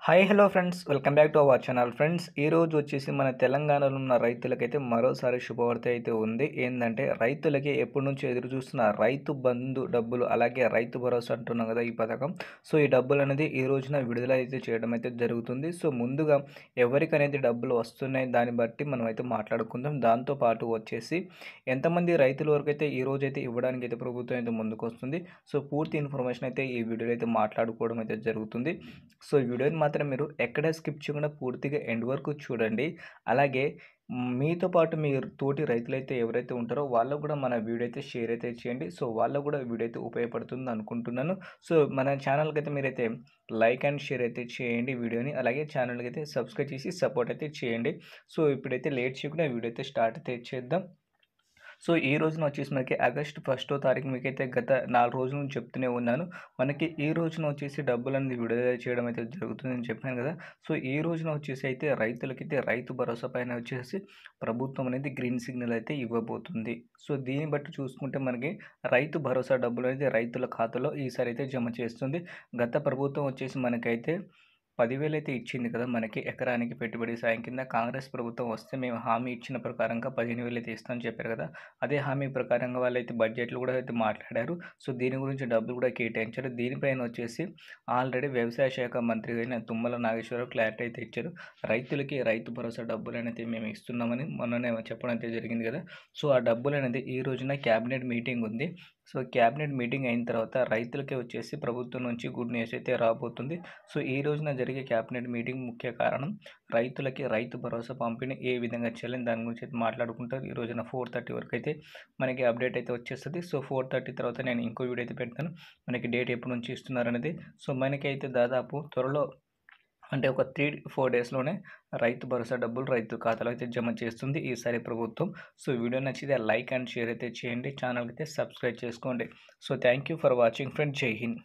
Hi hello friends, welcome back to our channel. Friends, ఈరోజు వచ్చేసి మన తెలంగాణలో ఉన్న రైతులకైతే మరోసారి శుభవార్త అయితే ఉంది. ఏంటంటే రైతులకి ఎప్పటి నుంచో ఎదురు చూస్తున్న రైతు బంధు డబ్బులు, అలాగే రైతు భరోసా అంటున్నాం కదా ఈ పథకం. సో ఈ డబ్బులు అనేది ఈ రోజున విడుదల అయితే చేయడం అయితే జరుగుతుంది. సో ముందుగా ఎవరికనేది డబ్బులు వస్తున్నాయి దాన్ని బట్టి మనం అయితే మాట్లాడుకుందాం. దాంతోపాటు వచ్చేసి ఎంతమంది రైతుల వరకు అయితే ఈ రోజు అయితే ఇవ్వడానికి అయితే ప్రభుత్వం అయితే ముందుకు వస్తుంది. సో పూర్తి ఇన్ఫర్మేషన్ అయితే ఈ వీడియోలో అయితే మాట్లాడుకోవడం అయితే జరుగుతుంది. సో ఈ వీడియోని మాత్రం మీరు ఎక్కడ స్కిప్ చేయకుండా పూర్తిగా ఎండ్ వరకు చూడండి. అలాగే మీతో పాటు మీ తోటి రైతులైతే ఎవరైతే ఉంటారో వాళ్ళకు కూడా మన వీడియో అయితే షేర్ అయితే చేయండి. సో వాళ్ళకు కూడా వీడియో అయితే ఉపయోగపడుతుంది అనుకుంటున్నాను. సో మన ఛానల్కి అయితే మీరైతే లైక్ అండ్ షేర్ అయితే చేయండి వీడియోని. అలాగే ఛానల్కి అయితే సబ్స్క్రైబ్ చేసి సపోర్ట్ అయితే చేయండి. సో ఇప్పుడైతే లేట్ చేయకుండా వీడియో అయితే స్టార్ట్ అయితే చేద్దాం. సో ఈ రోజున వచ్చేసి మనకి ఆగస్టు 1వ తారీఖు మీకైతే గత 4 రోజుల నుంచి చెప్తూనే ఉన్నాను. మనకి ఈ రోజున వచ్చేసి డబ్బులు అనేది విడుదల చేయడం అయితే జరుగుతుందని చెప్పాను కదా. సో ఈ రోజున వచ్చేసి అయితే రైతులకైతే రైతు భరోసా పైన వచ్చేసి ప్రభుత్వం అనేది గ్రీన్ సిగ్నల్ అయితే ఇవ్వబోతుంది. సో దీన్ని బట్టి చూసుకుంటే మనకి రైతు భరోసా డబ్బులు అనేది రైతుల ఖాతాలో ఈసారి అయితే జమ చేస్తుంది. గత ప్రభుత్వం వచ్చేసి మనకైతే 10,000 అయితే ఇచ్చింది కదా మనకి ఎకరానికి పెట్టుబడి సాయం కింద. కాంగ్రెస్ ప్రభుత్వం వస్తే మేము హామీ ఇచ్చిన ప్రకారంగా 15,000 అయితే ఇస్తామని చెప్పారు కదా. అదే హామీ ప్రకారంగా వాళ్ళైతే బడ్జెట్లు కూడా అయితే మాట్లాడారు. సో దీని గురించి డబ్బులు కూడా కేటాయించారు. దీనిపైన వచ్చేసి ఆల్రెడీ వ్యవసాయ శాఖ మంత్రి అయిన తుమ్మల నాగేశ్వరరావు క్లారిటీ అయితే ఇచ్చారు. రైతులకి రైతు భరోసా డబ్బులు అనేది మేము ఇస్తున్నామని మొన్ననే చెప్పడం అయితే జరిగింది కదా. సో ఆ డబ్బులు అనేది ఈ రోజున క్యాబినెట్ మీటింగ్ ఉంది. సో క్యాబినెట్ మీటింగ్ అయిన తర్వాత రైతులకే వచ్చేసి ప్రభుత్వం నుంచి గుడ్ న్యూస్ అయితే రాబోతుంది. సో ఈ రోజున జరిగే క్యాబినెట్ మీటింగ్ ముఖ్య కారణం రైతులకి రైతు భరోసా పంపిణీ ఏ విధంగా చేయాలని దాని గురించి అయితే మాట్లాడుకుంటారు. ఈ రోజున 4:30 వరకు అయితే మనకి అప్డేట్ అయితే వచ్చేస్తుంది. సో 4:30 తర్వాత నేను ఇంకో వీడియో అయితే పెడతాను, మనకి డేట్ ఎప్పటి నుంచి ఇస్తున్నారు అనేది. సో మనకైతే దాదాపు త్వరలో అంటే ఒక 3-4 డేస్లోనే రైతు భరోసా డబ్బులు రైతు ఖాతాలో అయితే జమ చేస్తుంది ఈసారి ప్రభుత్వం. సో వీడియో నచ్చితే లైక్ అండ్ షేర్ అయితే చేయండి, ఛానల్కి అయితే సబ్స్క్రైబ్ చేసుకోండి. So thank you for watching friend. జై హింద్.